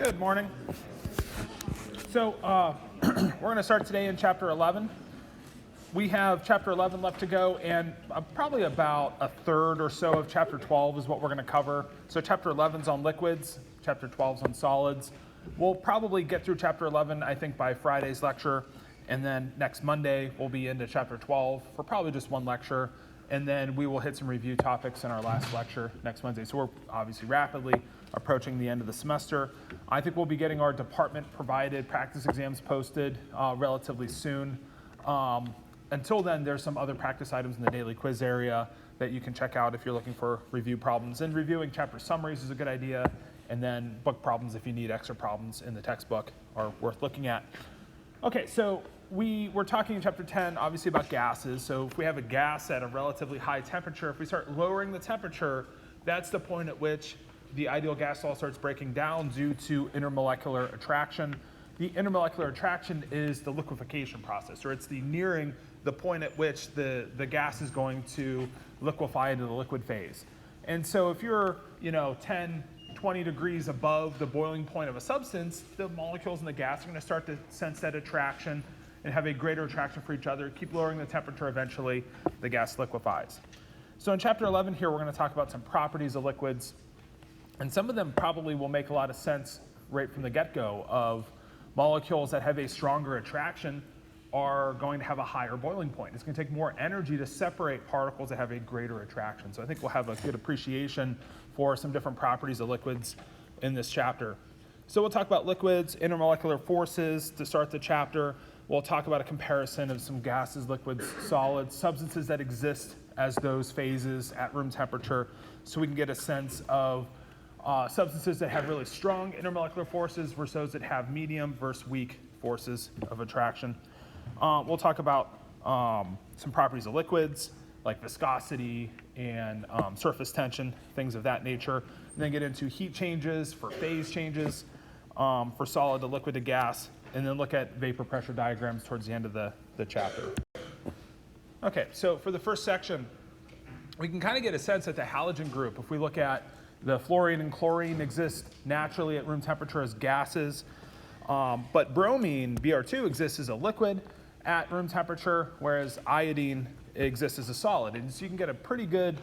Good morning. So we're going to start today in chapter 11. We have chapter 11 left to go, and probably about a third or so of chapter 12 is what we're going to cover. So chapter 11 is on liquids, chapter 12 is on solids. We'll probably get through chapter 11, I think, by Friday's lecture, and then next Monday we'll be into chapter 12 for probably just one lecture, and then we will hit some review topics in our last lecture next Wednesday. So we're obviously rapidly approaching the end of the semester. I think we'll be getting our department-provided practice exams posted relatively soon. Until then, there's some other practice items in the daily quiz area that you can check out if you're looking for review problems. And reviewing chapter summaries is a good idea, and then book problems, if you need extra problems in the textbook, are worth looking at. Okay, so we were talking in chapter 10, obviously, about gases. So if we have a gas at a relatively high temperature, if we start lowering the temperature, that's the point at which the ideal gas law starts breaking down due to intermolecular attraction. The intermolecular attraction is the liquefaction process, or it's the nearing the point at which the gas is going to liquefy into the liquid phase. And so if you're 10, 20 degrees above the boiling point of a substance, the molecules in the gas are going to start to sense that attraction and have a greater attraction for each other. Keep lowering the temperature, eventually the gas liquefies. So in chapter 11 here, we're going to talk about some properties of liquids. And some of them probably will make a lot of sense right from the get-go of molecules that have a stronger attraction are going to have a higher boiling point. It's going to take more energy to separate particles that have a greater attraction. So I think we'll have a good appreciation for some different properties of liquids in this chapter. So we'll talk about liquids, intermolecular forces to start the chapter. We'll talk about a comparison of some gases, liquids, solids, substances that exist as those phases at room temperature, so we can get a sense of substances that have really strong intermolecular forces versus those that have medium versus weak forces of attraction. We'll talk about some properties of liquids, like viscosity and surface tension, things of that nature. And then get into heat changes for phase changes for solid to liquid to gas, and then look at vapor pressure diagrams towards the end of the chapter. Okay, so for the first section, we can kind of get a sense that the halogen group, if we look at the fluorine and chlorine, exist naturally at room temperature as gases, but bromine, Br2, exists as a liquid at room temperature, whereas iodine exists as a solid. And so you can get a pretty good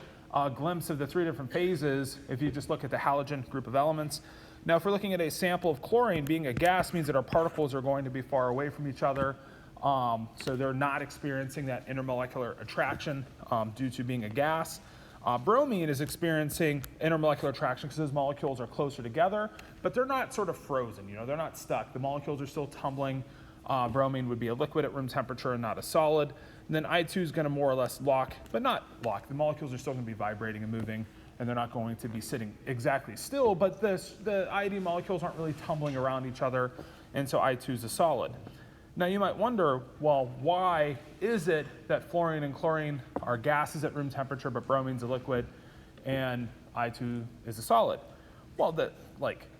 glimpse of the three different phases if you just look at the halogen group of elements. Now, if we're looking at a sample of chlorine, being a gas means that our particles are going to be far away from each other, so they're not experiencing that intermolecular attraction due to being a gas. Bromine is experiencing intermolecular attraction because those molecules are closer together, but they're not sort of frozen, they're not stuck. The molecules are still tumbling. Bromine would be a liquid at room temperature and not a solid. And then I2 is going to more or less lock, but not lock. The molecules are still going to be vibrating and moving, and they're not going to be sitting exactly still, but the iodine molecules aren't really tumbling around each other, and so I2 is a solid. Now you might wonder, well, why is it that fluorine and chlorine are gases at room temperature, but bromine's a liquid, and I2 is a solid? Well, the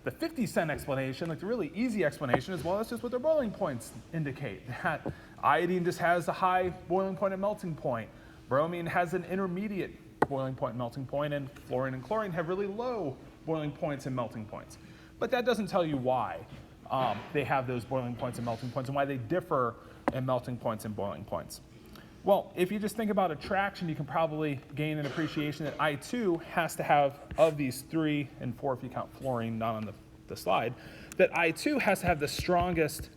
50-cent explanation, the really easy explanation is, well, that's just what their boiling points indicate. That iodine just has a high boiling point and melting point. Bromine has an intermediate boiling point and melting point, and fluorine and chlorine have really low boiling points and melting points. But that doesn't tell you why they have those boiling points and melting points and why they differ in melting points and boiling points. Well, if you just think about attraction, you can probably gain an appreciation that I2 has to have, of these 3 and 4 if you count fluorine, not on the slide, that I2 has to have the strongest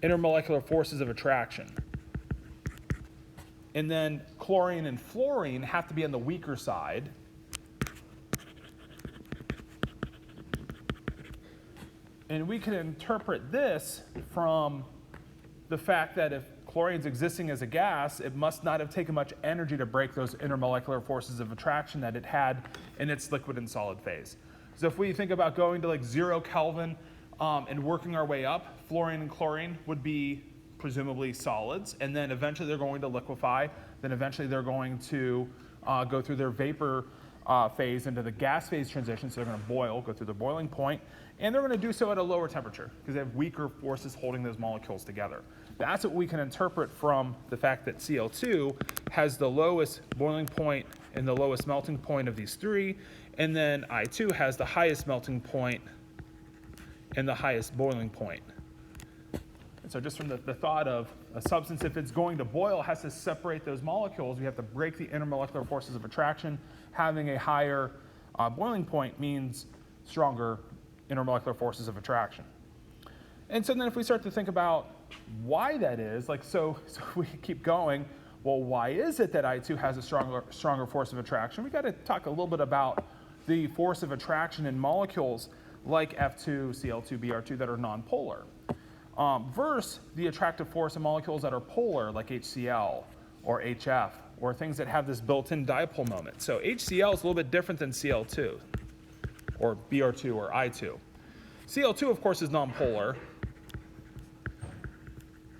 intermolecular forces of attraction. And then chlorine and fluorine have to be on the weaker side. And we can interpret this from the fact that if chlorine's existing as a gas, it must not have taken much energy to break those intermolecular forces of attraction that it had in its liquid and solid phase. So if we think about going to 0 Kelvin and working our way up, fluorine and chlorine would be presumably solids, and then eventually they're going to liquefy, then eventually they're going to go through their vapor phase into the gas phase transition, so they're going to boil, go through the boiling point, and they're going to do so at a lower temperature because they have weaker forces holding those molecules together. That's what we can interpret from the fact that Cl2 has the lowest boiling point and the lowest melting point of these 3, and then I2 has the highest melting point and the highest boiling point. And so just from the thought of a substance, if it's going to boil, has to separate those molecules. We have to break the intermolecular forces of attraction. Having a higher boiling point means stronger intermolecular forces of attraction. And so then if we start to think about why that is, like so we keep going, well, why is it that I2 has a stronger force of attraction? We got to talk a little bit about the force of attraction in molecules like F2, Cl2, Br2 that are nonpolar, versus the attractive force in molecules that are polar like HCl or HF, or things that have this built-in dipole moment. So HCl is a little bit different than Cl2 or Br2 or I2. Cl2, of course, is nonpolar,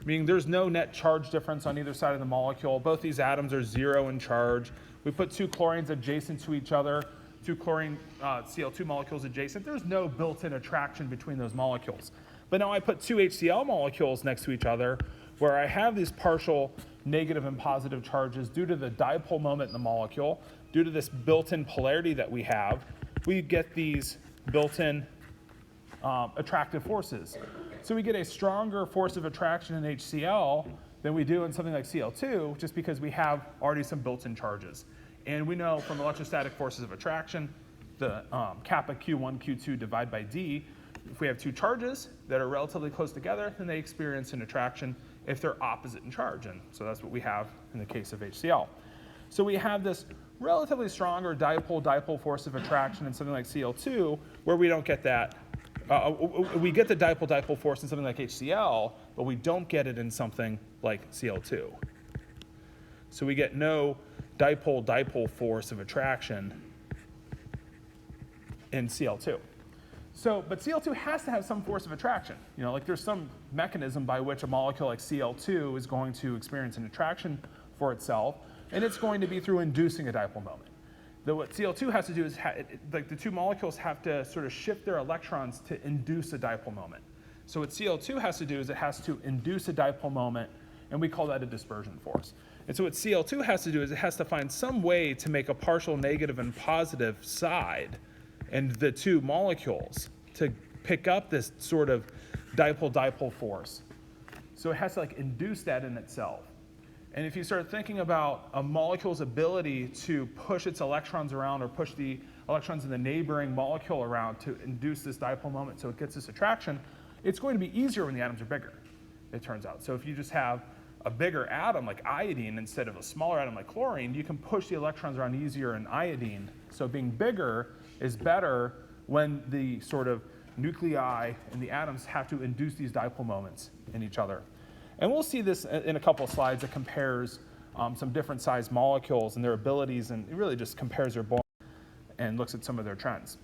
meaning there's no net charge difference on either side of the molecule. Both these atoms are 0 in charge. We put two chlorines adjacent to each other, two chlorine Cl2 molecules adjacent. There's no built-in attraction between those molecules. But now I put two HCl molecules next to each other where I have these partial negative and positive charges due to the dipole moment in the molecule, due to this built-in polarity that we have. We get these built-in attractive forces. So we get a stronger force of attraction in HCl than we do in something like Cl2, just because we have already some built-in charges. And we know from electrostatic forces of attraction, the kappa Q1, Q2 divided by D, if we have two charges that are relatively close together, then they experience an attraction if they're opposite in charge. And so that's what we have in the case of HCl. So we have this relatively stronger dipole-dipole force of attraction in something like Cl2, where we don't get that. We get the dipole-dipole force in something like HCl, but we don't get it in something like Cl2. So we get no dipole-dipole force of attraction in Cl2. So, but Cl2 has to have some force of attraction. You know, like there's some mechanism by which a molecule like Cl2 is going to experience an attraction for itself, and it's going to be through inducing a dipole moment. Though what Cl2 has to do is, like the two molecules have to sort of shift their electrons to induce a dipole moment. So what Cl2 has to do is it has to induce a dipole moment, and we call that a dispersion force. And so what Cl2 has to do is it has to find some way to make a partial negative and positive side and the two molecules to pick up this sort of dipole-dipole force. So it has to like induce that in itself. And if you start thinking about a molecule's ability to push its electrons around or push the electrons in the neighboring molecule around to induce this dipole moment so it gets this attraction, it's going to be easier when the atoms are bigger, it turns out. So if you just have a bigger atom like iodine instead of a smaller atom like chlorine, you can push the electrons around easier in iodine. So being bigger is better when the sort of nuclei and the atoms have to induce these dipole moments in each other. And we'll see this in a couple of slides that compares some different sized molecules and their abilities, and it really just compares their bulk and looks at some of their trends.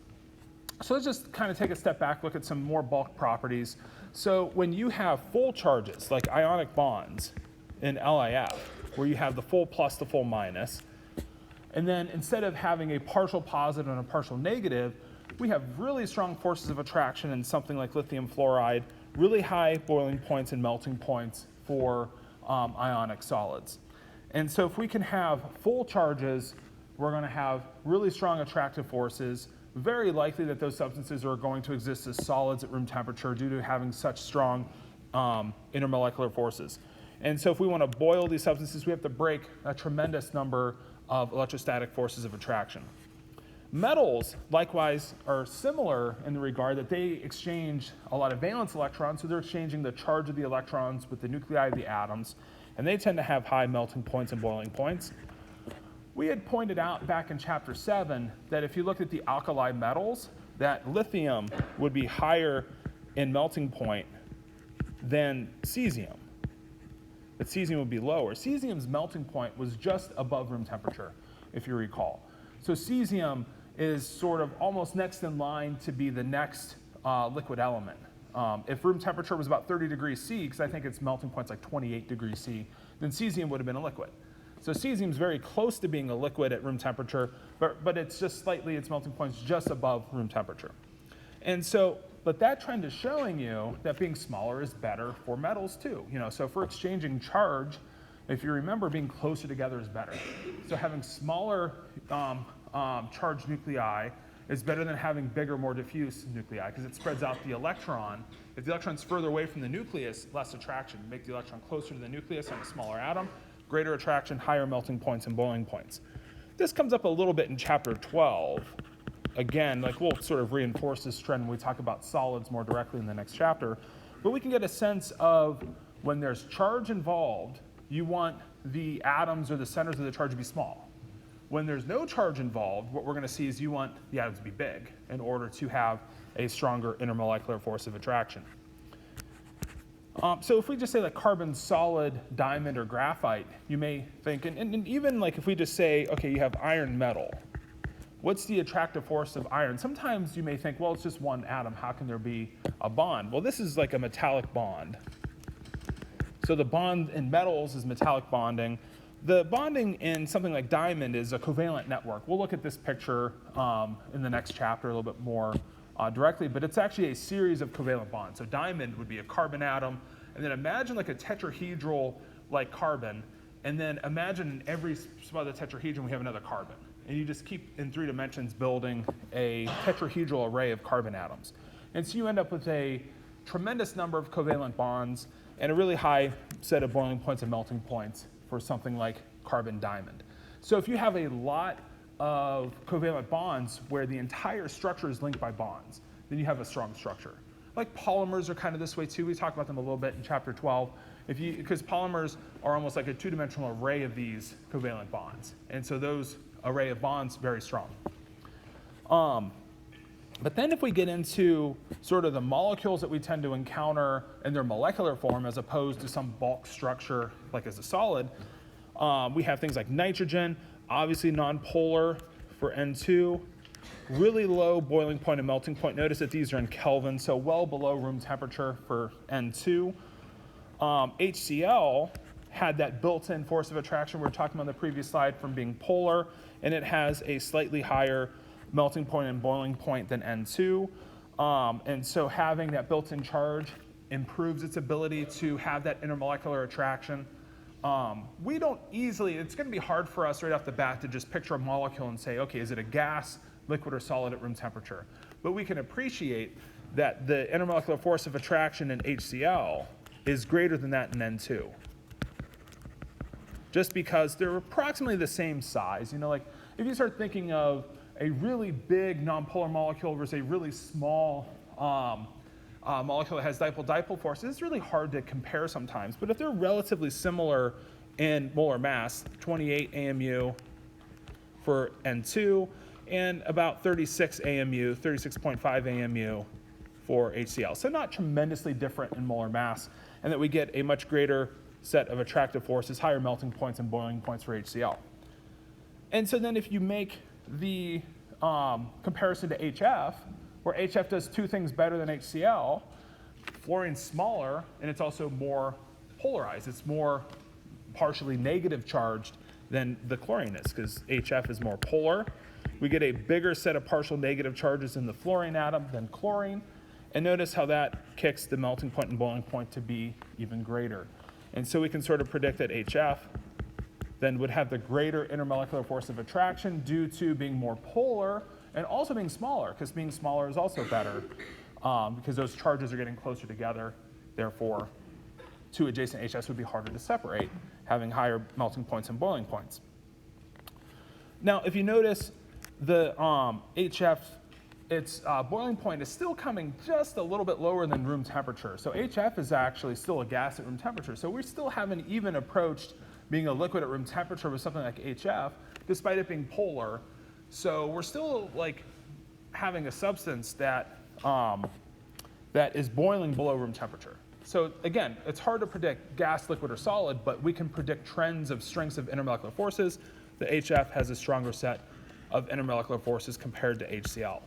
So let's just kind of take a step back, look at some more bulk properties. So when you have full charges, like ionic bonds in LiF, where you have the full plus, the full minus, and then instead of having a partial positive and a partial negative, we have really strong forces of attraction in something like lithium fluoride, really high boiling points and melting points for ionic solids. And so if we can have full charges, we're going to have really strong attractive forces. Very likely that those substances are going to exist as solids at room temperature due to having such strong intermolecular forces. And so if we want to boil these substances, we have to break a tremendous number of electrostatic forces of attraction. Metals, likewise, are similar in the regard that they exchange a lot of valence electrons, so they're exchanging the charge of the electrons with the nuclei of the atoms, and they tend to have high melting points and boiling points. We had pointed out back in chapter 7 that if you looked at the alkali metals, that lithium would be higher in melting point than cesium. That cesium would be lower. Cesium's melting point was just above room temperature, if you recall. So cesium is sort of almost next in line to be the next liquid element. If room temperature was about 30 degrees C, because I think its melting point's like 28 degrees C, then cesium would have been a liquid. So cesium's very close to being a liquid at room temperature, but it's just slightly, its melting point's just above room temperature. And so, but that trend is showing you that being smaller is better for metals too. You know, so if we're exchanging charge, if you remember, being closer together is better. So having smaller charged nuclei is better than having bigger, more diffuse nuclei because it spreads out the electron. If the electron's further away from the nucleus, less attraction. Make the electron closer to the nucleus on a smaller atom, greater attraction, higher melting points and boiling points. This comes up a little bit in chapter 12. Again, like we'll sort of reinforce this trend when we talk about solids more directly in the next chapter, but we can get a sense of when there's charge involved, you want the atoms or the centers of the charge to be small. When there's no charge involved, what we're going to see is you want the atoms to be big in order to have a stronger intermolecular force of attraction. So if we just say like carbon solid, diamond, or graphite, you may think, and even like if we just say, okay, you have iron metal, what's the attractive force of iron? Sometimes you may think, well, it's just one atom. How can there be a bond? Well, this is like a metallic bond. So the bond in metals is metallic bonding. The bonding in something like diamond is a covalent network. We'll look at this picture in the next chapter a little bit more directly, but it's actually a series of covalent bonds. So diamond would be a carbon atom, and then imagine like a tetrahedral like carbon, and then imagine in every spot of the tetrahedron we have another carbon. And you just keep in 3 dimensions building a tetrahedral array of carbon atoms. And so you end up with a tremendous number of covalent bonds and a really high set of boiling points and melting points for something like carbon diamond. So if you have a lot of covalent bonds where the entire structure is linked by bonds, then you have a strong structure. Like polymers are kind of this way too. We talked about them a little bit in chapter 12. Because polymers are almost like a 2-dimensional array of these covalent bonds. And so those array of bonds, very strong. But then if we get into sort of the molecules that we tend to encounter in their molecular form as opposed to some bulk structure like as a solid, we have things like nitrogen, obviously nonpolar for N2, really low boiling point and melting point. Notice that these are in Kelvin, so well below room temperature for N2. HCl had that built-in force of attraction we were talking about on the previous slide from being polar, and it has a slightly higher melting point and boiling point than N2. And so having that built-in charge improves its ability to have that intermolecular attraction. We don't easily, it's going to be hard for us right off the bat to just picture a molecule and say, okay, is it a gas, liquid, or solid at room temperature? But we can appreciate that the intermolecular force of attraction in HCl is greater than that in N2. Just because they're approximately the same size. You know, like if you start thinking of a really big nonpolar molecule versus a really small molecule that has dipole-dipole force, it's really hard to compare sometimes. But if they're relatively similar in molar mass, 28 AMU for N2, and about 36 AMU, 36.5 AMU for HCl. So not tremendously different in molar mass, and that we get a much greater set of attractive forces, higher melting points and boiling points for HCl. And so then if you make the comparison to HF, where HF does 2 things better than HCl, fluorine's smaller, and it's also more polarized. It's more partially negative charged than the chlorine is, because HF is more polar. We get a bigger set of partial negative charges in the fluorine atom than chlorine. And notice how that kicks the melting point and boiling point to be even greater. And so we can sort of predict that HF then would have the greater intermolecular force of attraction due to being more polar and also being smaller, because being smaller is also better because those charges are getting closer together. Therefore, 2 adjacent HFs would be harder to separate, having higher melting points and boiling points. Now, if you notice, the HF, its boiling point is still coming just a little bit lower than room temperature. So HF is actually still a gas at room temperature. So we still haven't even approached being a liquid at room temperature with something like HF, despite it being polar. So we're still like having a substance that, that is boiling below room temperature. So again, it's hard to predict gas, liquid, or solid, but we can predict trends of strengths of intermolecular forces. The HF has a stronger set of intermolecular forces compared to HCl.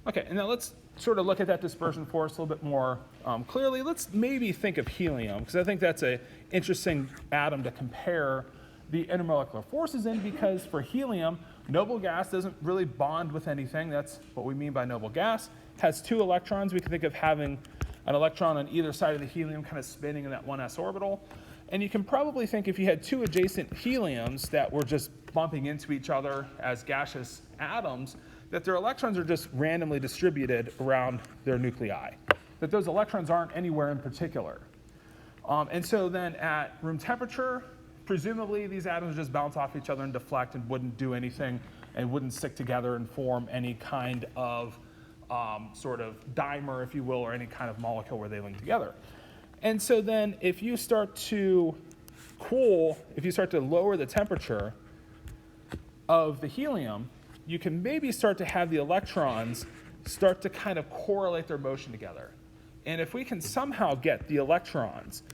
Okay, and now let's sort of look at that dispersion force a little bit more clearly. Let's maybe think of helium, because I think that's an interesting atom to compare the intermolecular forces in, because for helium, noble gas doesn't really bond with anything. That's what we mean by noble gas. It has 2 electrons. We can think of having an electron on either side of the helium kind of spinning in that 1s orbital. And you can probably think if you had two adjacent heliums that were just bumping into each other as gaseous atoms, that their electrons are just randomly distributed around their nuclei, that those electrons aren't anywhere in particular. And so then at room temperature, presumably these atoms just bounce off each other and deflect and wouldn't do anything and wouldn't stick together and form any kind of sort of dimer, if you will, or any kind of molecule where they link together. And so then if you start to cool, if you start to lower the temperature of the helium, you can maybe start to have the electrons start to kind of correlate their motion together. And if we can somehow get the electrons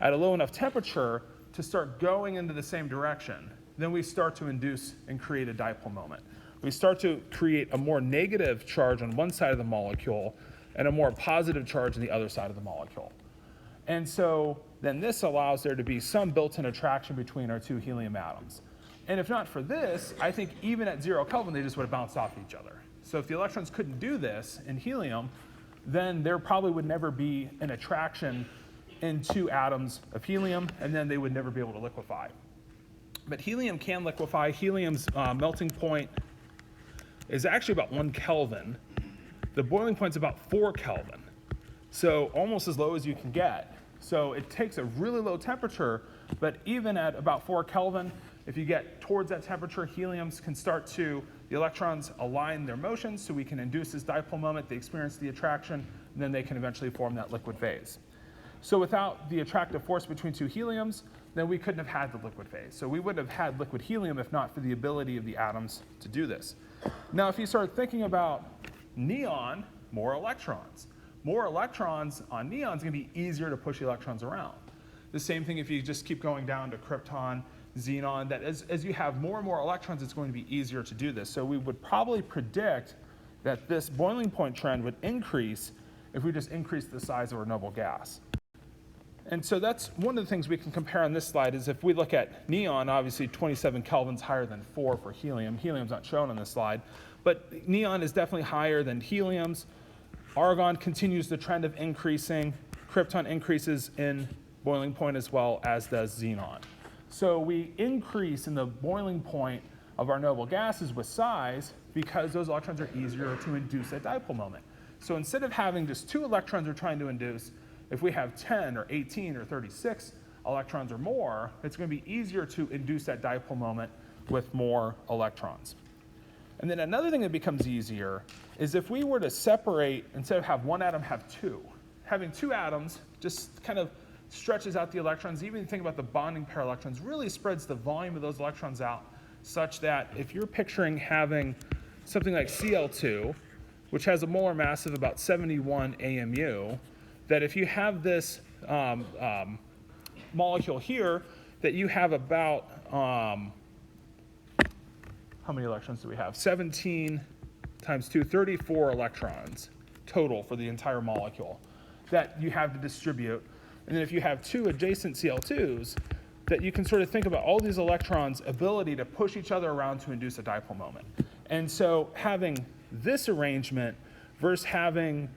at a low enough temperature to start going into the same direction, then we start to induce and create a dipole moment. We start to create a more negative charge on one side of the molecule and a more positive charge on the other side of the molecule. And so then this allows there to be some built-in attraction between our two helium atoms. And if not for this, I think even at 0 Kelvin, they just would have bounced off each other. So if the electrons couldn't do this in helium, then there probably would never be an attraction in two atoms of helium, and then they would never be able to liquefy. But helium can liquefy. Helium's melting point is actually about 1 Kelvin. The boiling point is about 4 Kelvin. So almost as low as you can get. So it takes a really low temperature, but even at about 4 Kelvin, if you get towards that temperature, heliums can start to, the electrons align their motions so we can induce this dipole moment, they experience the attraction, and then they can eventually form that liquid phase. So without the attractive force between two heliums, then we couldn't have had the liquid phase. So we wouldn't have had liquid helium if not for the ability of the atoms to do this. Now if you start thinking about neon, more electrons. More electrons on neon is going to be easier to push the electrons around. The same thing if you just keep going down to krypton, xenon, that as you have more and more electrons, it's going to be easier to do this. So we would probably predict that this boiling point trend would increase if we just increased the size of our noble gas. And so that's one of the things we can compare on this slide is if we look at neon, obviously 27 Kelvin's higher than 4 for helium. Helium's not shown on this slide, but neon is definitely higher than helium's. Argon continues the trend of increasing. Krypton increases in boiling point as well as does xenon. So we increase in the boiling point of our noble gases with size because those electrons are easier to induce at dipole moment. So instead of having just 2 electrons we're trying to induce, if we have 10 or 18 or 36 electrons or more, it's going to be easier to induce that dipole moment with more electrons. And then another thing that becomes easier is if we were to separate, instead of have one atom, have 2. Having 2 atoms just kind of stretches out the electrons. Even if you think about the bonding pair electrons, really spreads the volume of those electrons out such that if you're picturing having something like Cl2, which has a molar mass of about 71 AMU, that if you have this molecule here, that you have about, how many electrons do we have? 17 times 2, 34 electrons total for the entire molecule that you have to distribute. And then if you have 2 adjacent Cl2s, that you can sort of think about all these electrons' ability to push each other around to induce a dipole moment. And so having this arrangement versus having,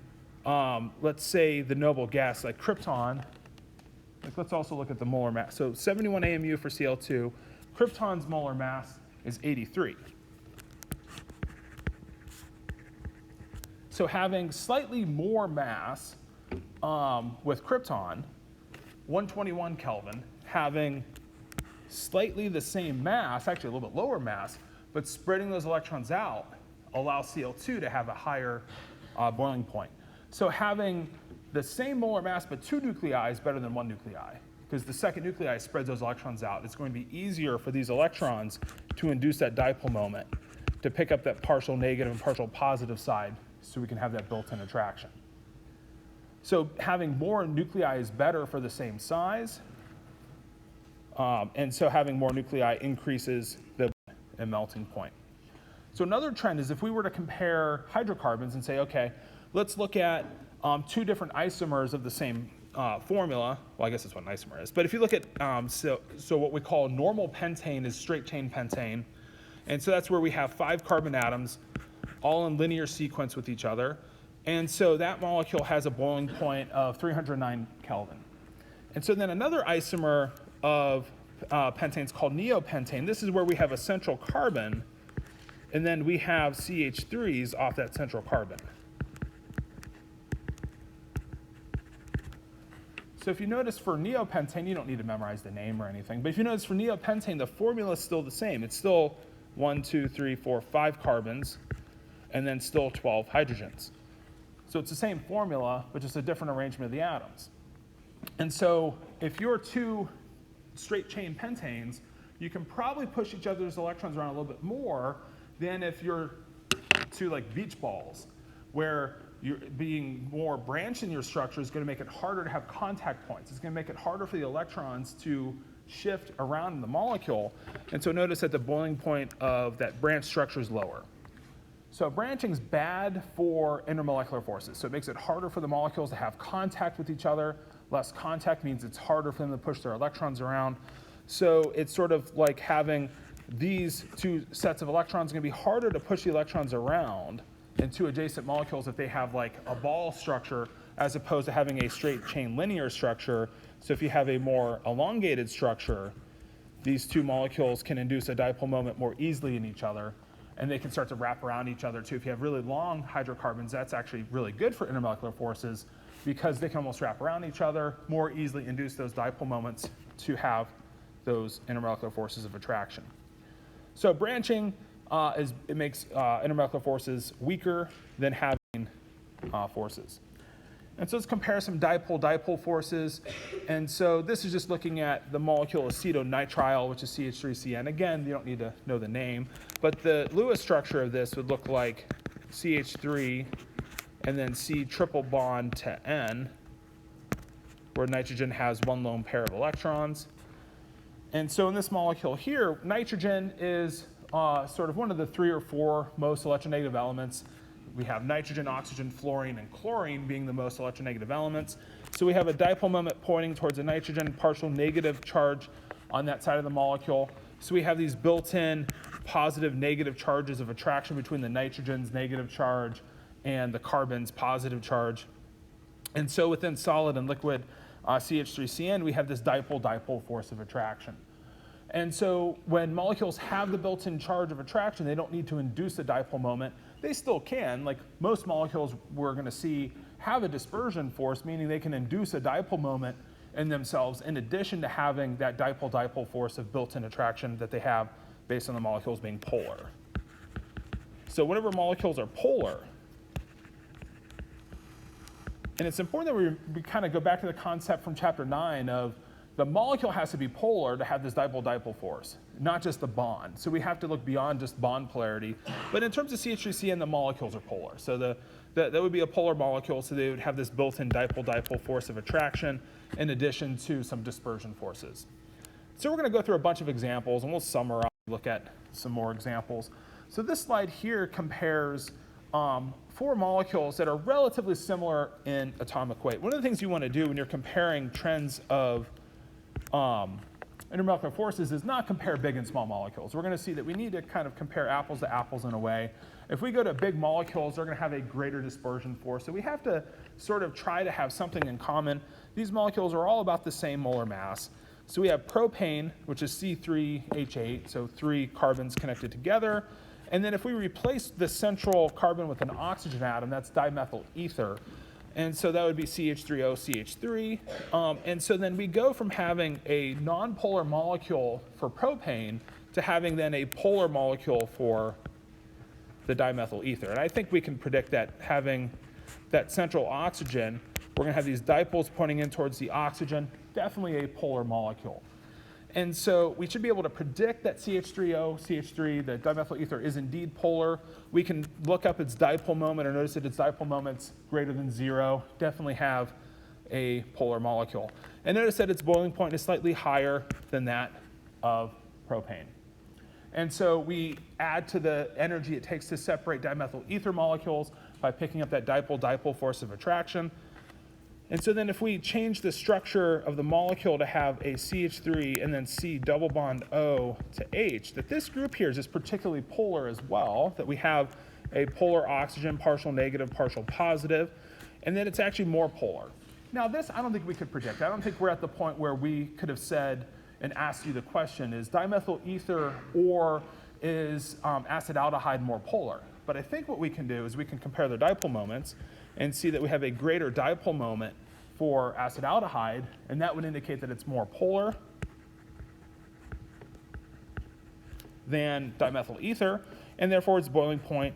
let's say, the noble gas like krypton, like let's also look at the molar mass. So 71 AMU for Cl2, krypton's molar mass is 83. So having slightly more mass with krypton, 121 Kelvin, having slightly the same mass, actually a little bit lower mass, but spreading those electrons out allows Cl2 to have a higher boiling point. So having the same molar mass but 2 nuclei is better than 1 nuclei, because the second nuclei spreads those electrons out. It's going to be easier for these electrons to induce that dipole moment, to pick up that partial negative and partial positive side so we can have that built-in attraction. So having more nuclei is better for the same size, and so having more nuclei increases the melting point. So another trend is if we were to compare hydrocarbons and say, okay, let's look at 2 different isomers of the same formula. Well, I guess that's what an isomer is. But if you look at, so what we call normal pentane is straight chain pentane. And so that's where we have 5 carbon atoms all in linear sequence with each other. And so that molecule has a boiling point of 309 Kelvin. And so then another isomer of pentanes called neopentane. This is where we have a central carbon, and then we have CH3s off that central carbon. So if you notice for neopentane, you don't need to memorize the name or anything, but if you notice for neopentane, the formula is still the same. It's still 1, 2, 3, 4, 5 carbons, and then still 12 hydrogens. So it's the same formula, but just a different arrangement of the atoms. And so if you're two straight chain pentanes, you can probably push each other's electrons around a little bit more than if you're two like beach balls, where you're being more branched in your structure is going to make it harder to have contact points. It's going to make it harder for the electrons to shift around in the molecule. And so notice that the boiling point of that branch structure is lower. So branching is bad for intermolecular forces. So it makes it harder for the molecules to have contact with each other. Less contact means it's harder for them to push their electrons around. So it's sort of like having these two sets of electrons. It's going to be harder to push the electrons around in two adjacent molecules if they have like a ball structure as opposed to having a straight chain linear structure. So if you have a more elongated structure, these two molecules can induce a dipole moment more easily in each other, and they can start to wrap around each other too. If you have really long hydrocarbons, that's actually really good for intermolecular forces because they can almost wrap around each other, more easily induce those dipole moments to have those intermolecular forces of attraction. So branching makes intermolecular forces weaker than having forces. And so let's compare some dipole-dipole forces. And so this is just looking at the molecule acetonitrile, which is CH3CN. Again, you don't need to know the name, but the Lewis structure of this would look like CH3 and then C triple bond to N, where nitrogen has one lone pair of electrons. And so in this molecule here, nitrogen is sort of one of the 3 or 4 most electronegative elements. We have nitrogen, oxygen, fluorine, and chlorine being the most electronegative elements. So we have a dipole moment pointing towards a nitrogen partial negative charge on that side of the molecule. So we have these built-in positive, negative charges of attraction between the nitrogen's negative charge and the carbon's positive charge. And so within solid and liquid CH3CN, we have this dipole-dipole force of attraction. And so when molecules have the built-in charge of attraction, they don't need to induce a dipole moment. They still can, like most molecules we're going to see have a dispersion force, meaning they can induce a dipole moment in themselves in addition to having that dipole-dipole force of built-in attraction that they have based on the molecules being polar. So whenever molecules are polar, and it's important that we kind of go back to the concept from chapter 9 of the molecule has to be polar to have this dipole-dipole force, not just the bond. So we have to look beyond just bond polarity. But in terms of CH3CN, the molecules are polar. So that would be a polar molecule, so they would have this built-in dipole-dipole force of attraction in addition to some dispersion forces. So we're going to go through a bunch of examples, and we'll summarize, look at some more examples. So this slide here compares 4 molecules that are relatively similar in atomic weight. One of the things you want to do when you're comparing trends of intermolecular forces is not compare big and small molecules. We're going to see that we need to kind of compare apples to apples in a way. If we go to big molecules, they're going to have a greater dispersion force. So we have to sort of try to have something in common. These molecules are all about the same molar mass. So we have propane, which is C3H8, so 3 carbons connected together. And then if we replace the central carbon with an oxygen atom, that's dimethyl ether. And so that would be CH3O, CH3. And so then we go from having a nonpolar molecule for propane to having then a polar molecule for the dimethyl ether. And I think we can predict that having that central oxygen, we're going to have these dipoles pointing in towards the oxygen, definitely a polar molecule. And so we should be able to predict that CH3O, CH3, the dimethyl ether, is indeed polar. We can look up its dipole moment or notice that its dipole moment's greater than 0. Definitely have a polar molecule. And notice that its boiling point is slightly higher than that of propane. And so we add to the energy it takes to separate dimethyl ether molecules by picking up that dipole-dipole force of attraction. And so then if we change the structure of the molecule to have a CH3 and then C double bond O to H, that this group here is just particularly polar as well, that we have a polar oxygen, partial negative, partial positive, and then it's actually more polar. Now this I don't think we could predict. I don't think we're at the point where we could have said, and asked you the question, is dimethyl ether or is acetaldehyde more polar? But I think what we can do is we can compare the dipole moments and see that we have a greater dipole moment for acetaldehyde, and that would indicate that it's more polar than dimethyl ether, and therefore its boiling point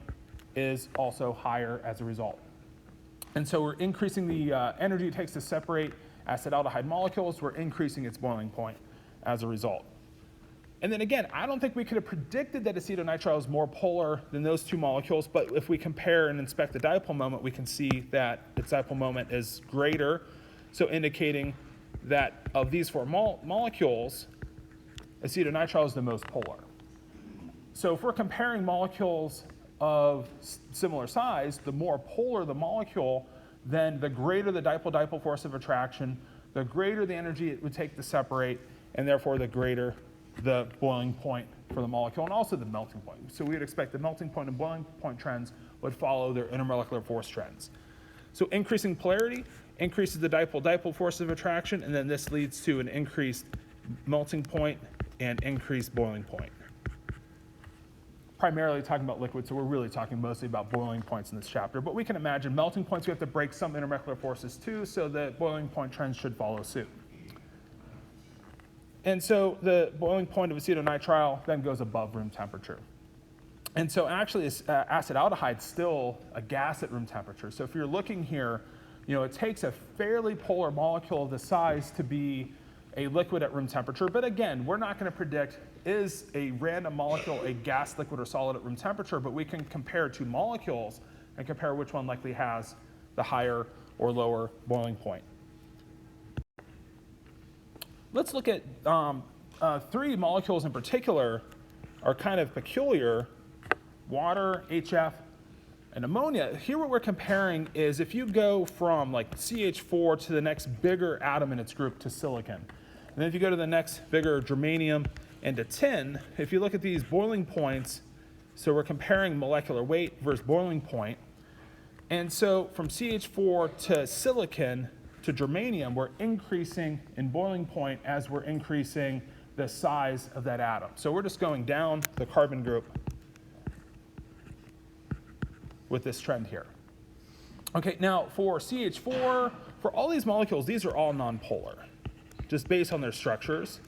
is also higher as a result. And so we're increasing the energy it takes to separate acetaldehyde molecules. We're increasing its boiling point as a result. And then again, I don't think we could have predicted that acetonitrile is more polar than those two molecules, but if we compare and inspect the dipole moment, we can see that its dipole moment is greater, so indicating that of these four molecules, acetonitrile is the most polar. So if we're comparing molecules of similar size, the more polar the molecule, then the greater the dipole-dipole force of attraction, the greater the energy it would take to separate, and therefore the greater the boiling point for the molecule, and also the melting point. So we would expect the melting point and boiling point trends would follow their intermolecular force trends. So increasing polarity increases the dipole-dipole force of attraction, and then this leads to an increased melting point and increased boiling point. Primarily talking about liquids, so we're really talking mostly about boiling points in this chapter, but we can imagine melting points, we have to break some intermolecular forces too, so the boiling point trends should follow suit. And so the boiling point of acetonitrile then goes above room temperature. And so actually acetaldehyde is still a gas at room temperature. So if you're looking here, it takes a fairly polar molecule of the size to be a liquid at room temperature. But again, we're not going to predict is a random molecule a gas, liquid, or solid at room temperature, but we can compare two molecules and compare which one likely has the higher or lower boiling point. Let's look at three molecules in particular are kind of peculiar: water, HF, and ammonia. Here what we're comparing is if you go from like CH4 to the next bigger atom in its group to silicon, and then if you go to the next bigger germanium and to tin, if you look at these boiling points, so we're comparing molecular weight versus boiling point. And so from CH4 to silicon to germanium, we're increasing in boiling point as we're increasing the size of that atom. So we're just going down the carbon group with this trend here. Okay, now for CH4, for all these molecules, these are all nonpolar, just based on their structures.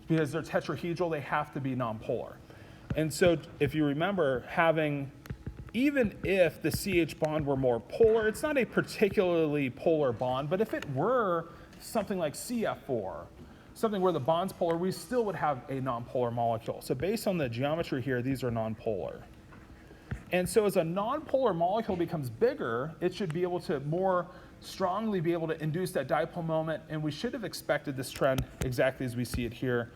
Because they're tetrahedral, they have to be nonpolar. And so if you remember, even if the CH bond were more polar, it's not a particularly polar bond, but if it were something like CF4, something where the bond's polar, we still would have a nonpolar molecule. So based on the geometry here, these are nonpolar. And so as a nonpolar molecule becomes bigger, it should be able to more strongly be able to induce that dipole moment, and we should have expected this trend exactly as we see it here,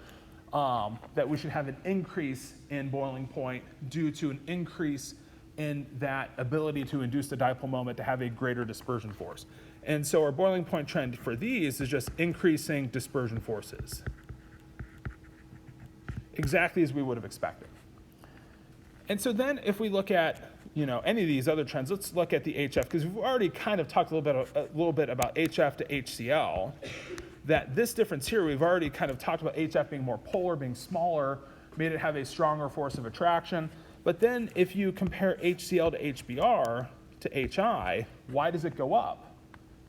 that we should have an increase in boiling point due to an increase in that ability to induce the dipole moment to have a greater dispersion force. And so our boiling point trend for these is just increasing dispersion forces, exactly as we would have expected. And so then if we look at any of these other trends, let's look at the HF, because we've already kind of talked a little bit about HF to HCl, that this difference here, we've already kind of talked about HF being more polar, being smaller, made it have a stronger force of attraction. But then if you compare HCl to HBr to HI, why does it go up?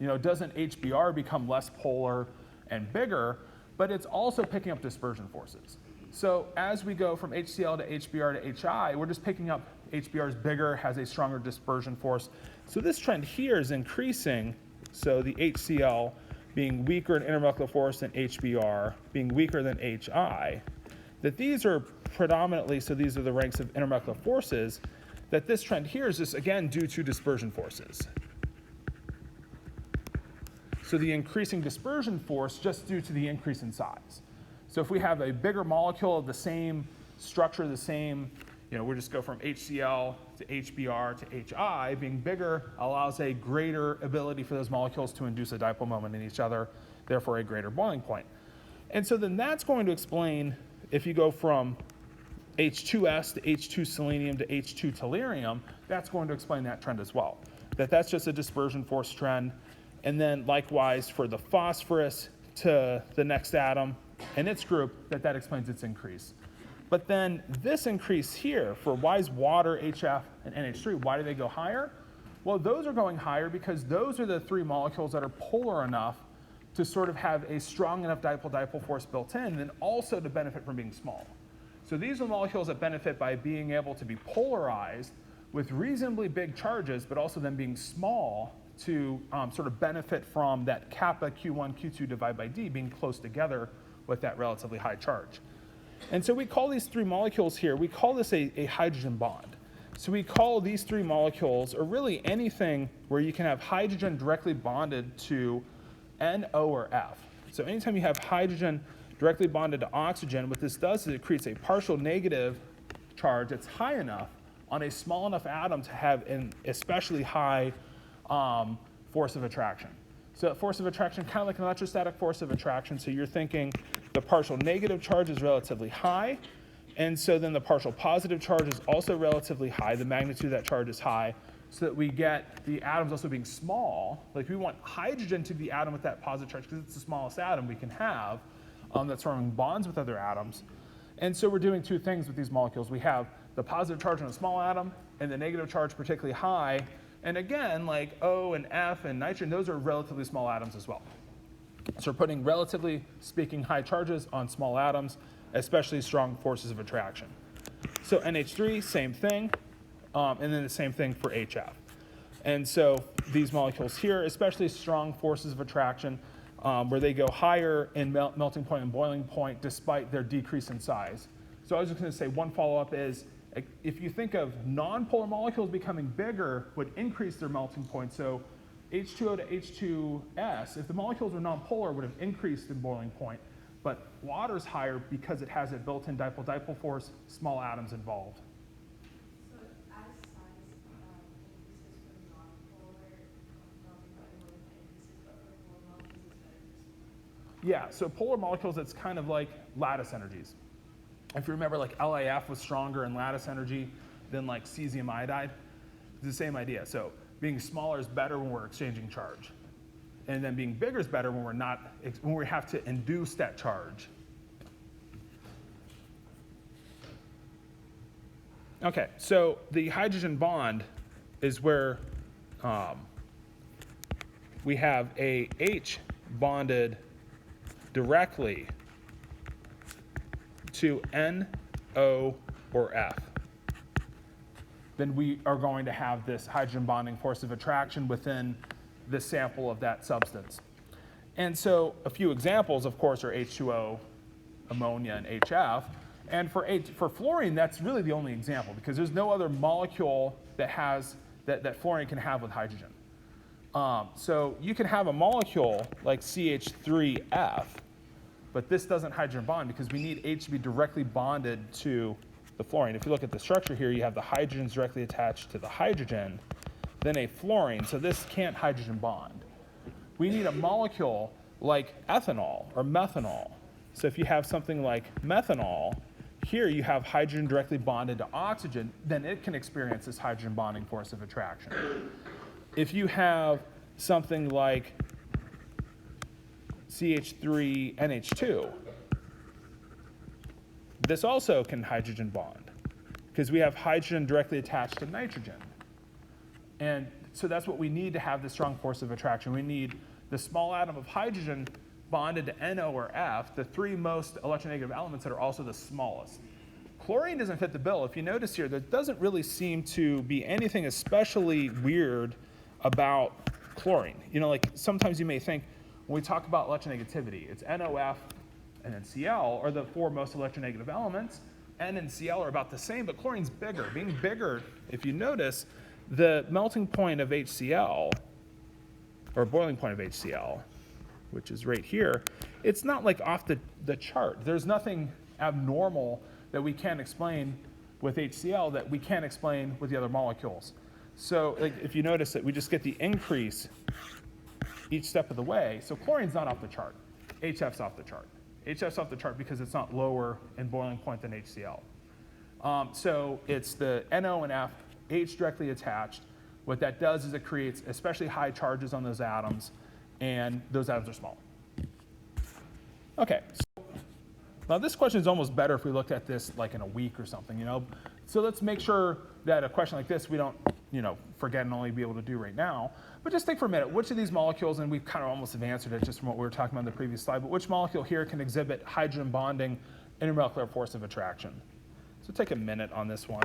Doesn't HBr become less polar and bigger, but it's also picking up dispersion forces. So as we go from HCl to HBr to HI, we're just picking up HBr is bigger, has a stronger dispersion force. So this trend here is increasing, so the HCl being weaker in intermolecular force than HBr, being weaker than HI, that these are predominantly, so these are the ranks of intermolecular forces, that this trend here is just, again, due to dispersion forces. So the increasing dispersion force just due to the increase in size. So if we have a bigger molecule of the same structure, the same, we just go from HCl to HBr to HI, being bigger allows a greater ability for those molecules to induce a dipole moment in each other, therefore a greater boiling point. And so then that's going to explain, if you go from H2S to H2 selenium to H2 tellurium, that's going to explain that trend as well. That's just a dispersion force trend. And then likewise for the phosphorus to the next atom in its group, that explains its increase. But then this increase here, for why is water, HF, and NH3, why do they go higher? Well, those are going higher because those are the three molecules that are polar enough to sort of have a strong enough dipole-dipole force built in, and also to benefit from being small. So these are molecules that benefit by being able to be polarized with reasonably big charges, but also then being small to sort of benefit from that kappa Q1, Q2 divided by D being close together with that relatively high charge. And so we call these three molecules here, we call this a hydrogen bond. So we call these three molecules, or really anything where you can have hydrogen directly bonded to NO or F. So anytime you have hydrogen directly bonded to oxygen, what this does is it creates a partial negative charge that's high enough on a small enough atom to have an especially high force of attraction. So force of attraction, kind of like an electrostatic force of attraction. So you're thinking the partial negative charge is relatively high, and so then the partial positive charge is also relatively high. The magnitude of that charge is high, so that we get the atoms also being small. Like we want hydrogen to be the atom with that positive charge because it's the smallest atom we can have that's forming bonds with other atoms. And so we're doing two things with these molecules. We have the positive charge on a small atom and the negative charge particularly high. And again, like O and F and nitrogen, those are relatively small atoms as well. So we're putting, relatively speaking, high charges on small atoms, especially strong forces of attraction. So NH3, same thing, and then the same thing for HF. And so these molecules here, especially strong forces of attraction, where they go higher in melting point and boiling point despite their decrease in size. So I was just going to say one follow-up is, if you think of nonpolar molecules becoming bigger would increase their melting point. So H2O to H2S, if the molecules were nonpolar, would have increased in boiling point. But water's higher because it has a built-in dipole-dipole force, small atoms involved. So as size increases for nonpolar melting point and boiling point increases, but for polar molecules it's better. Yeah, so polar molecules, it's kind of like lattice energies. If you remember, like LAF was stronger in lattice energy than like cesium iodide. It's the same idea. So being smaller is better when we're exchanging charge. And then being bigger is better when when we have to induce that charge. Okay, so the hydrogen bond is where we have a H bonded directly to N, O, or F. Then we are going to have this hydrogen bonding force of attraction within the sample of that substance. And so a few examples, of course, are H2O, ammonia, and HF. And for fluorine, that's really the only example because there's no other molecule that has that fluorine can have with hydrogen. So you can have a molecule like CH3F, but this doesn't hydrogen bond because we need H to be directly bonded to the fluorine. If you look at the structure here, you have the hydrogens directly attached to the hydrogen, then a fluorine, so this can't hydrogen bond. We need a molecule like ethanol or methanol. So if you have something like methanol, here you have hydrogen directly bonded to oxygen, then it can experience this hydrogen bonding force of attraction. If you have something like CH3NH2, this also can hydrogen bond because we have hydrogen directly attached to nitrogen. And so that's what we need to have the strong force of attraction. We need the small atom of hydrogen bonded to NO or F, the three most electronegative elements that are also the smallest. Chlorine doesn't fit the bill. If you notice here, there doesn't really seem to be anything especially weird about chlorine. You know, like sometimes you may think when we talk about electronegativity, it's NOF and then Cl are the four most electronegative elements. N and Cl are about the same, but chlorine's bigger. Being bigger, if you notice, the melting point of HCl, or boiling point of HCl, which is right here, it's not like off the chart. There's nothing abnormal that we can't explain with HCl that we can't explain with the other molecules. So like, if you notice that we just get the increase each step of the way, so chlorine's not off the chart. HF's off the chart. HF's off the chart because it's not lower in boiling point than HCl. So it's the NO and F, H directly attached. What that does is it creates especially high charges on those atoms, and those atoms are small. Okay, so now this question is almost better if we looked at this like in a week or something, you know? So let's make sure that a question like this we don't, forget and only be able to do right now. But just think for a minute, which of these molecules, and we've kind of almost have answered it just from what we were talking about in the previous slide, but which molecule here can exhibit hydrogen bonding intermolecular force of attraction? So take a minute on this one.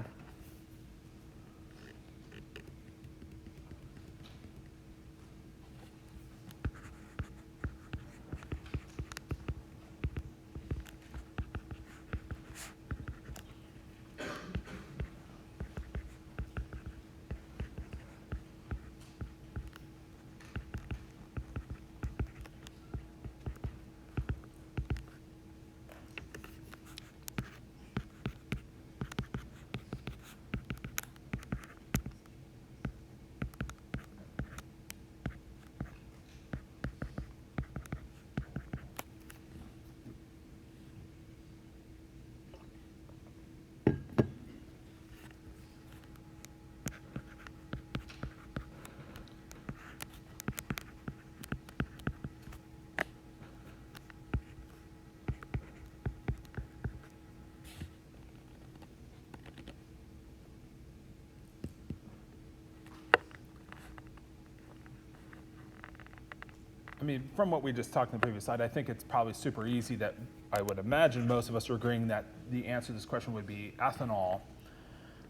I mean, from what we just talked in the previous slide, I think it's probably super easy that I would imagine most of us are agreeing that the answer to this question would be ethanol.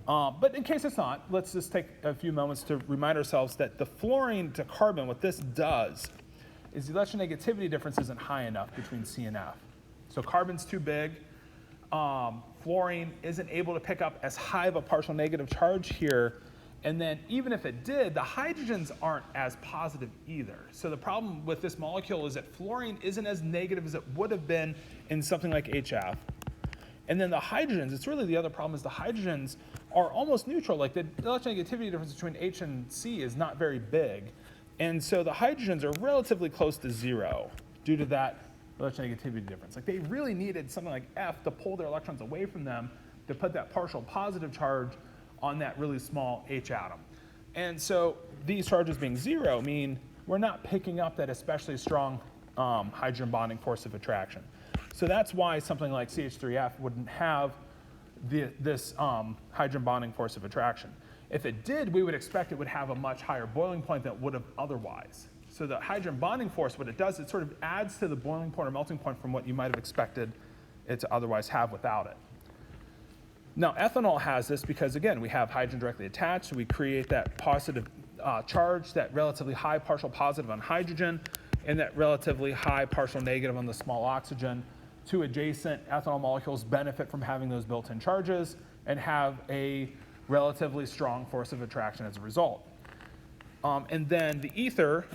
But in case it's not, let's just take a few moments to remind ourselves that the fluorine to carbon, what this does is the electronegativity difference isn't high enough between C and F. So carbon's too big. Fluorine isn't able to pick up as high of a partial negative charge here. And then even if it did, the hydrogens aren't as positive either. So the problem with this molecule is that fluorine isn't as negative as it would have been in something like HF. And then the hydrogens, it's really the other problem is the hydrogens are almost neutral. Like the electronegativity difference between H and C is not very big. And so the hydrogens are relatively close to zero due to that electronegativity difference. Like they really needed something like F to pull their electrons away from them to put that partial positive charge on that really small H atom. And so these charges being zero mean we're not picking up that especially strong hydrogen bonding force of attraction. So that's why something like CH3F wouldn't have this hydrogen bonding force of attraction. If it did, we would expect it would have a much higher boiling point than it would have otherwise. So the hydrogen bonding force, what it does, it sort of adds to the boiling point or melting point from what you might have expected it to otherwise have without it. Now, ethanol has this because, again, we have hydrogen directly attached, so we create that positive charge, that relatively high partial positive on hydrogen, and that relatively high partial negative on the small oxygen. Two adjacent ethanol molecules benefit from having those built-in charges and have a relatively strong force of attraction as a result. And then the ether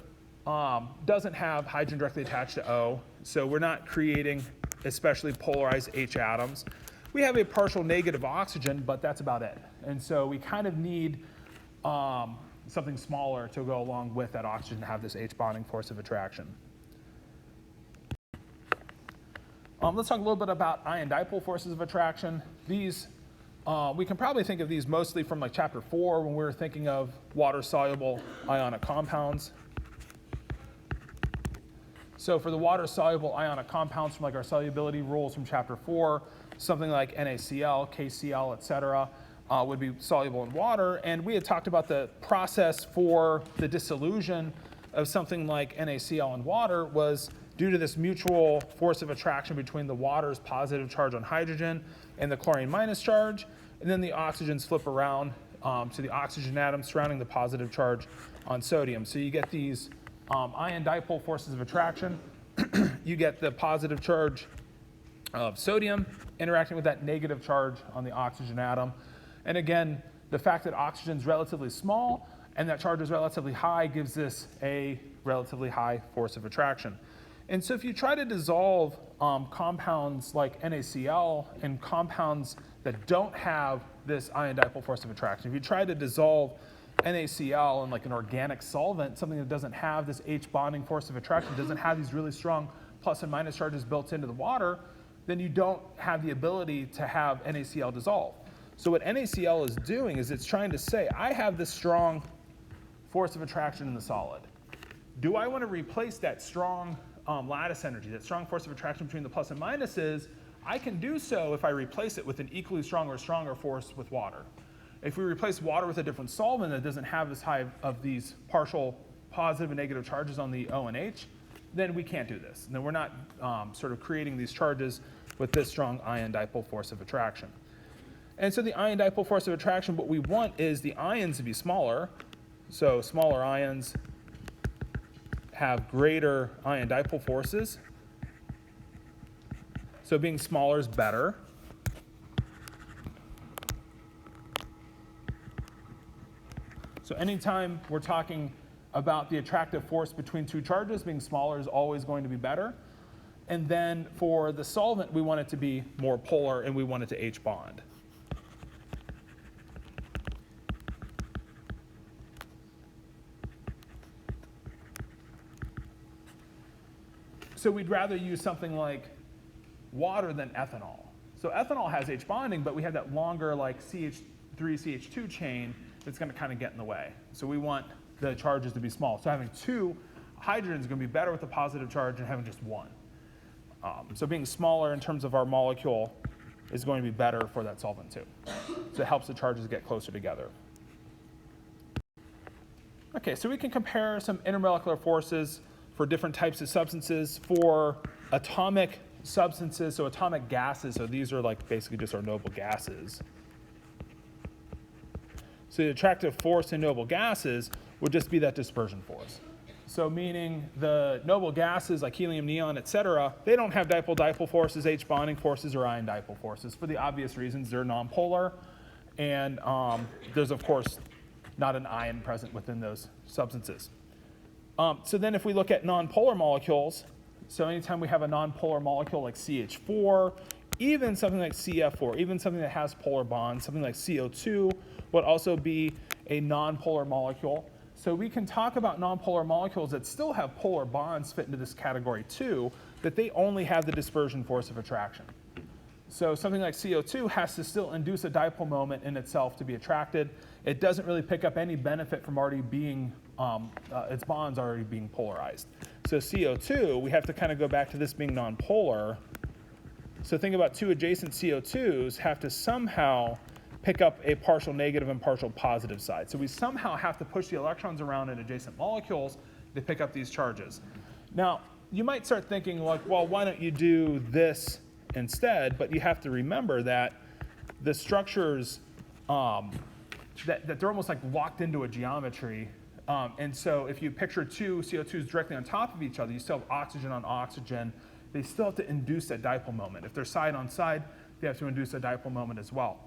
doesn't have hydrogen directly attached to O, so we're not creating especially polarized H atoms. We have a partial negative oxygen, but that's about it. And so we kind of need something smaller to go along with that oxygen to have this H bonding force of attraction. Let's talk a little bit about ion dipole forces of attraction. These, we can probably think of these mostly from like chapter 4 when we were thinking of water-soluble ionic compounds. So for the water-soluble ionic compounds from like our solubility rules from chapter 4, something like NaCl, KCl, et cetera, would be soluble in water. And we had talked about the process for the dissolution of something like NaCl in water was due to this mutual force of attraction between the water's positive charge on hydrogen and the chlorine minus charge. And then the oxygens flip around to the oxygen atom surrounding the positive charge on sodium. So you get these ion dipole forces of attraction. You get the positive charge of sodium interacting with that negative charge on the oxygen atom. And again, the fact that oxygen is relatively small and that charge is relatively high gives this a relatively high force of attraction. And so if you try to dissolve compounds like NaCl and compounds that don't have this ion dipole force of attraction, if you try to dissolve NaCl in like an organic solvent, something that doesn't have this H bonding force of attraction, doesn't have these really strong plus and minus charges built into the water, then you don't have the ability to have NaCl dissolve. So what NaCl is doing is it's trying to say, I have this strong force of attraction in the solid. Do I want to replace that strong lattice energy, that strong force of attraction between the plus and minuses, I can do so if I replace it with an equally strong or stronger force with water. If we replace water with a different solvent that doesn't have as high of these partial positive and negative charges on the O and H, then we can't do this. And then we're not sort of creating these charges with this strong ion dipole force of attraction. And so the ion dipole force of attraction, what we want is the ions to be smaller. So smaller ions have greater ion dipole forces. So being smaller is better. So anytime we're talking about the attractive force between two charges, being smaller is always going to be better. And then for the solvent, we want it to be more polar, and we want it to H bond. So we'd rather use something like water than ethanol. So ethanol has H bonding, but we have that longer like CH3CH2 chain that's going to kind of get in the way. So we want the charges to be small. So having two hydrogens is going to be better with a positive charge than having just one. So being smaller in terms of our molecule is going to be better for that solvent too. So it helps the charges get closer together. Okay, so we can compare some intermolecular forces for different types of substances. For atomic substances, so atomic gases, so these are like basically just our noble gases. So the attractive force in noble gases would just be that dispersion force. So meaning the noble gases like helium, neon, et cetera, they don't have dipole-dipole forces, H bonding forces, or ion dipole forces for the obvious reasons. They're nonpolar, and there's of course not an ion present within those substances. So then if we look at nonpolar molecules, so anytime we have a nonpolar molecule like CH4, even something like CF4, even something that has polar bonds, something like CO2 would also be a nonpolar molecule. So we can talk about nonpolar molecules that still have polar bonds fit into this category too, that they only have the dispersion force of attraction. So something like CO2 has to still induce a dipole moment in itself to be attracted. It doesn't really pick up any benefit from already being, its bonds already being polarized. So CO2, we have to kind of go back to this being nonpolar. So think about two adjacent CO2s have to somehow pick up a partial negative and partial positive side. So we somehow have to push the electrons around in adjacent molecules to pick up these charges. Now, you might start thinking like, well, why don't you do this instead? But you have to remember that the structures, that they're almost like locked into a geometry. And so if you picture two CO2s directly on top of each other, you still have oxygen on oxygen. They still have to induce that dipole moment. If they're side on side, they have to induce a dipole moment as well.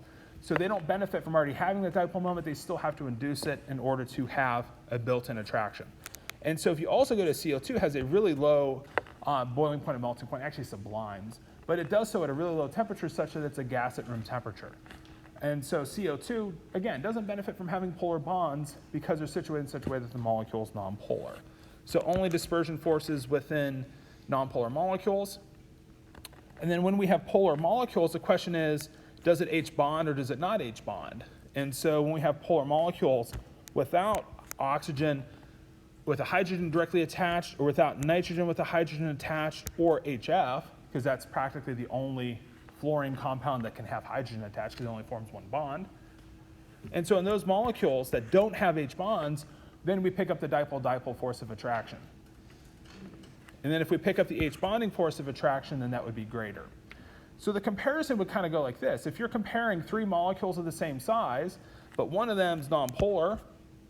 So they don't benefit from already having the dipole moment. They still have to induce it in order to have a built-in attraction. And so if you also go to CO2, it has a really low boiling point and melting point, actually sublimes. But it does so at a really low temperature such that it's a gas at room temperature. And so CO2, again, doesn't benefit from having polar bonds because they're situated in such a way that the molecule is nonpolar. So only dispersion forces within nonpolar molecules. And then when we have polar molecules, the question is, does it H bond or does it not H bond? And so when we have polar molecules without oxygen with a hydrogen directly attached, or without nitrogen with a hydrogen attached, or HF, because that's practically the only fluorine compound that can have hydrogen attached because it only forms one bond. And so in those molecules that don't have H bonds, then we pick up the dipole-dipole force of attraction. And then if we pick up the H bonding force of attraction, then that would be greater. So the comparison would kind of go like this. If you're comparing three molecules of the same size, but one of them's nonpolar,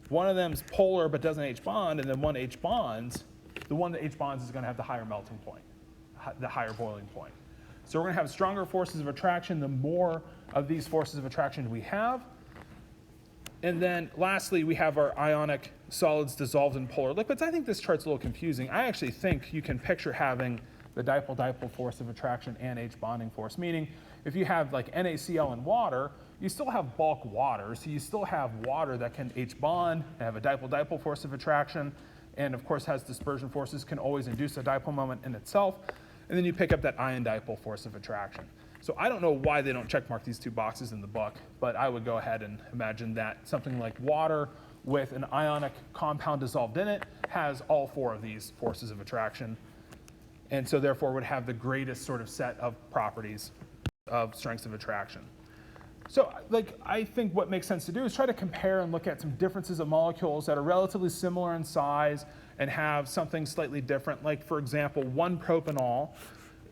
one of them's polar but doesn't H bond, and then one H bonds, the one that H bonds is going to have the higher melting point, the higher boiling point. So we're going to have stronger forces of attraction the more of these forces of attraction we have. And then lastly, we have our ionic solids dissolved in polar liquids. I think this chart's a little confusing. I actually think you can picture having the dipole-dipole force of attraction and H bonding force, meaning if you have like NaCl and water, you still have bulk water, so you still have water that can H bond and have a dipole-dipole force of attraction, and of course has dispersion forces, can always induce a dipole moment in itself, and then you pick up that ion dipole force of attraction. So I don't know why they don't check mark these two boxes in the book, but I would go ahead and imagine that something like water with an ionic compound dissolved in it has all four of these forces of attraction. and so therefore would have the greatest sort of set of properties of strengths of attraction. So I think what makes sense to do is try to compare and look at some differences of molecules that are relatively similar in size and have something slightly different. Like for example, 1-propanol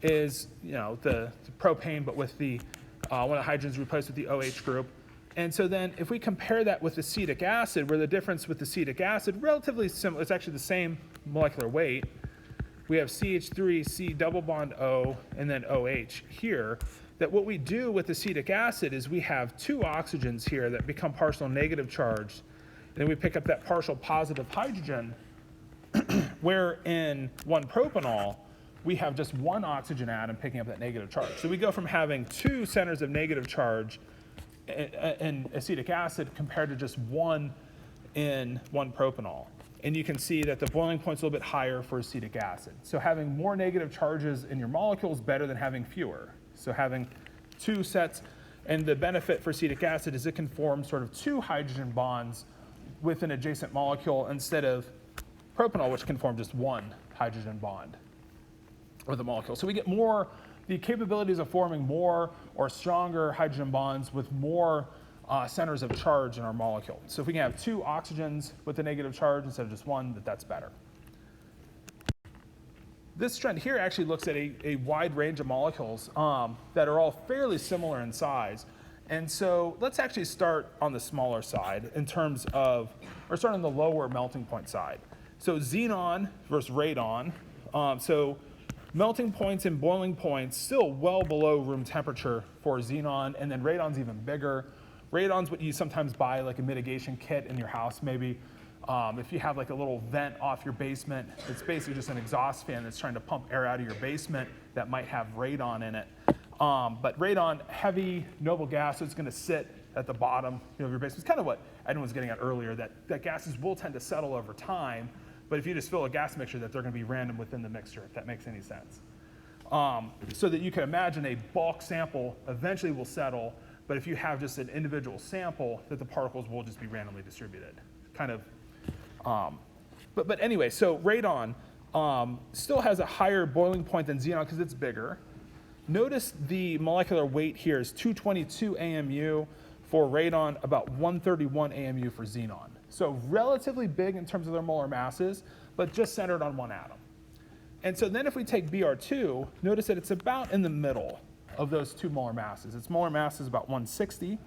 is the propane, but with the one of the hydrogens replaced with the OH group. And so then if we compare that with acetic acid, where the difference with acetic acid, relatively similar, it's actually the same molecular weight. We have CH3, C double bond O, and then OH here. That what we do with acetic acid is we have 2 oxygens here that become partial negative charged. And then we pick up that partial positive hydrogen, where in 1-propanol, we have just 1 oxygen atom picking up that negative charge. So we go from having 2 centers of negative charge in acetic acid compared to just 1 in 1-propanol. And you can see that the boiling point's a little bit higher for acetic acid. So having more negative charges in your molecule is better than having fewer. So having 2 sets, and the benefit for acetic acid is it can form sort of 2 hydrogen bonds with an adjacent molecule instead of propanol, which can form just 1 hydrogen bond with a molecule. So we get more, the capabilities of forming more or stronger hydrogen bonds with more centers of charge in our molecule. So if we can have 2 oxygens with a negative charge instead of just 1, that's better. This trend here actually looks at a wide range of molecules that are all fairly similar in size. And so let's actually start on the smaller side in terms of, or start on the lower melting point side. So xenon versus radon. So melting points and boiling points still well below room temperature for xenon, and then radon's even bigger. Radon's what you sometimes buy like a mitigation kit in your house maybe. If you have like a little vent off your basement, it's basically just an exhaust fan that's trying to pump air out of your basement that might have radon in it. But radon, heavy, noble gas, so it's going to sit at the bottom of your basement. It's kind of what Edwin was getting at earlier, that gases will tend to settle over time, but if you just fill a gas mixture, that they're going to be random within the mixture, if that makes any sense. So that you can imagine a bulk sample eventually will settle, but if you have just an individual sample, that the particles will just be randomly distributed. Kind of. But anyway, so radon still has a higher boiling point than xenon because it's bigger. Notice the molecular weight here is 222 AMU for radon, about 131 AMU for xenon. So relatively big in terms of their molar masses, but just centered on 1 atom. And so then if we take Br2, notice that it's about in the middle of those 2 molar masses. Its molar mass is about 160.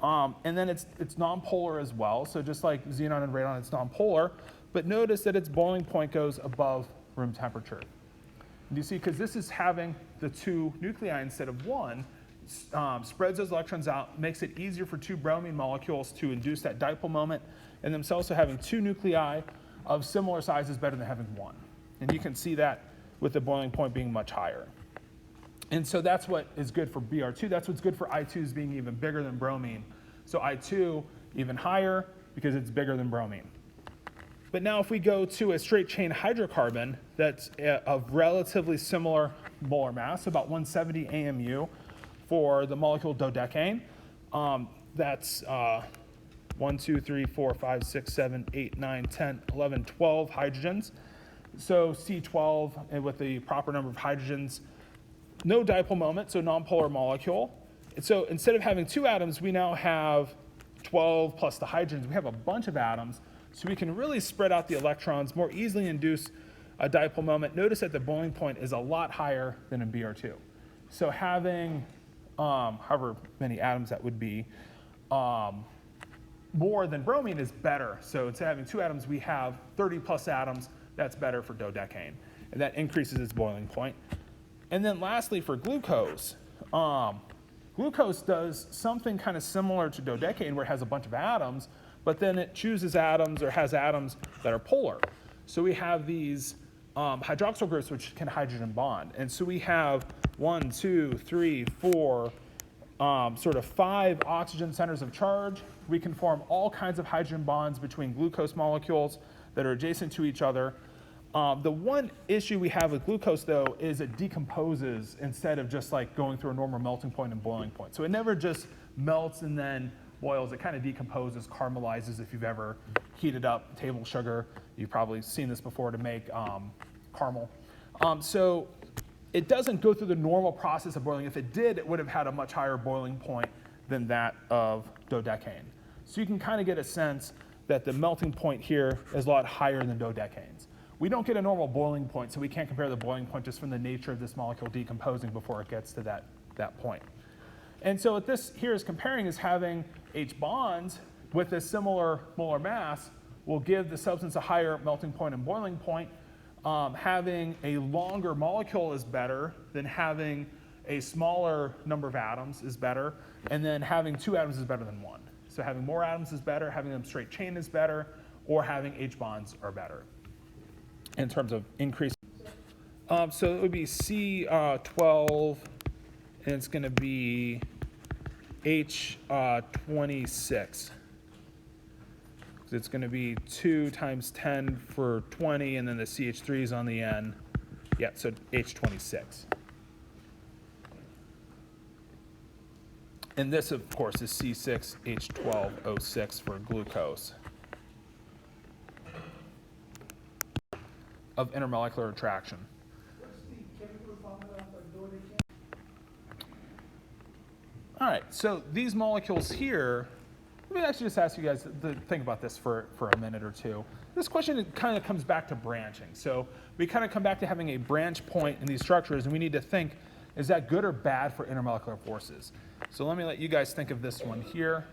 And then it's nonpolar as well. So just like xenon and radon, it's nonpolar. But notice that its boiling point goes above room temperature. And you see, because this is having the 2 nuclei instead of 1, spreads those electrons out, makes it easier for 2 bromine molecules to induce that dipole moment, and themselves so having 2 nuclei of similar size is better than having 1. And you can see that with the boiling point being much higher. And so that's what is good for Br2. That's what's good for I2s being even bigger than bromine. So I2 even higher because it's bigger than bromine. But now if we go to a straight chain hydrocarbon that's of relatively similar molar mass, about 170 AMU for the molecule dodecane, that's 1, 2, 3, 4, 5, 6, 7, 8, 9, 10, 11, 12 hydrogens. So C12 and with the proper number of hydrogens, no dipole moment, so nonpolar molecule. And so instead of having 2 atoms, we now have 12 plus the hydrogens. We have a bunch of atoms, so we can really spread out the electrons, more easily induce a dipole moment. Notice that the boiling point is a lot higher than in Br2. So having, however many atoms that would be, more than bromine is better. So instead of having 2 atoms, we have 30 plus atoms. That's better for dodecane. And that increases its boiling point. And then lastly, for glucose, glucose does something kind of similar to dodecane where it has a bunch of atoms, but then it chooses atoms or has atoms that are polar. So we have these hydroxyl groups which can hydrogen bond. And so we have 1, 2, 3, 4, sort of 5 oxygen centers of charge. We can form all kinds of hydrogen bonds between glucose molecules that are adjacent to each other. The one issue we have with glucose, though, is it decomposes instead of just like going through a normal melting point and boiling point. So it never just melts and then boils. It kind of decomposes, caramelizes. If you've ever heated up table sugar, you've probably seen this before to make caramel. So it doesn't go through the normal process of boiling. If it did, it would have had a much higher boiling point than that of dodecane. So you can kind of get a sense that the melting point here is a lot higher than dodecanes. We don't get a normal boiling point, so we can't compare the boiling point just from the nature of this molecule decomposing before it gets to that point. And so what this here is comparing is having H bonds with a similar molar mass will give the substance a higher melting point and boiling point. Having a longer molecule is better than having a smaller number of atoms is better, and then having 2 atoms is better than 1. So having more atoms is better, having them straight chain is better, or having H bonds are better in terms of increase. So it would be C12, and it's going to be H26. It's going to be 2 times 10 for 20, and then the CH3 is on the end. Yeah, so H26. And this, of course, is C6H12O6 for glucose of intermolecular attraction. What's the chemical formula for dodecane? All right, so these molecules here, let me actually just ask you guys to think about this for a minute or two. This question kind of comes back to branching. So we kind of come back to having a branch point in these structures, and we need to think, is that good or bad for intermolecular forces? So let me let you guys think of this one here.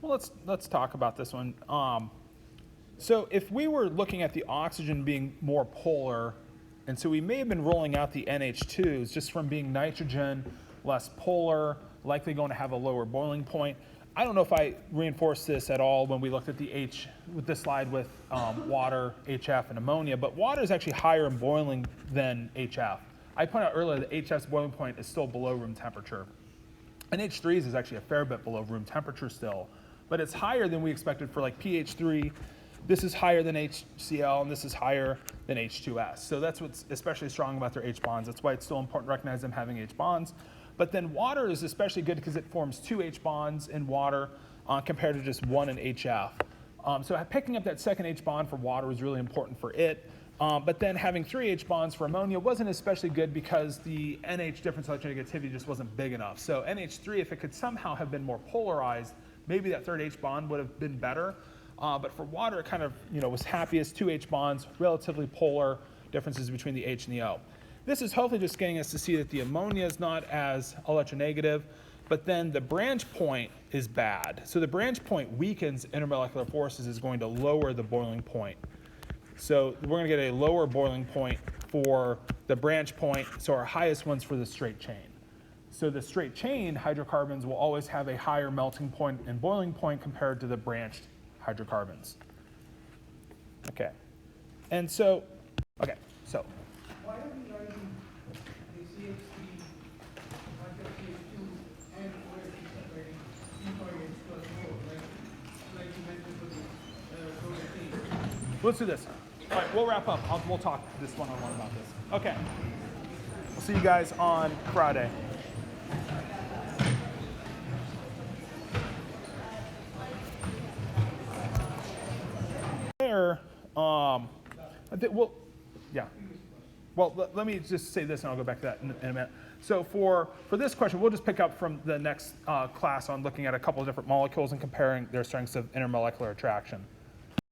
Well, let's talk about this one. So if we were looking at the oxygen being more polar, and so we may have been rolling out the NH2s just from being nitrogen, less polar, likely going to have a lower boiling point. I don't know if I reinforced this at all when we looked at with this slide with water, HF, and ammonia, but water is actually higher in boiling than HF. I pointed out earlier that HF's boiling point is still below room temperature. And H3's is actually a fair bit below room temperature still, but it's higher than we expected for like pH3. This is higher than HCl, and this is higher than H2S. So that's what's especially strong about their H bonds. That's why it's still important to recognize them having H bonds. But then water is especially good because it forms 2 H bonds in water compared to just 1 in HF. So picking up that second H bond for water was really important for it. But then having 3 H bonds for ammonia wasn't especially good because the NH difference electronegativity just wasn't big enough. So NH3, if it could somehow have been more polarized, maybe that third H bond would have been better. But for water, it kind of was happiest, 2 H bonds, relatively polar differences between the H and the O. This is hopefully just getting us to see that the ammonia is not as electronegative, but then the branch point is bad. So the branch point weakens intermolecular forces, is going to lower the boiling point. So we're going to get a lower boiling point for the branch point, so our highest one's for the straight chain. So the straight chain hydrocarbons will always have a higher melting point and boiling point compared to the branched hydrocarbons. Okay. And so, Why are we writing the CH3, CH2, and OH separating C4H plus O, like you mentioned for the dodecane? let's do this. All right, we'll wrap up. We'll talk this one-on-one about this. Okay. We'll see you guys on Friday. There, I think, well, yeah. Well, let me just say this, and I'll go back to that in a minute. So for this question, we'll just pick up from the next class on looking at a couple of different molecules and comparing their strengths of intermolecular attraction.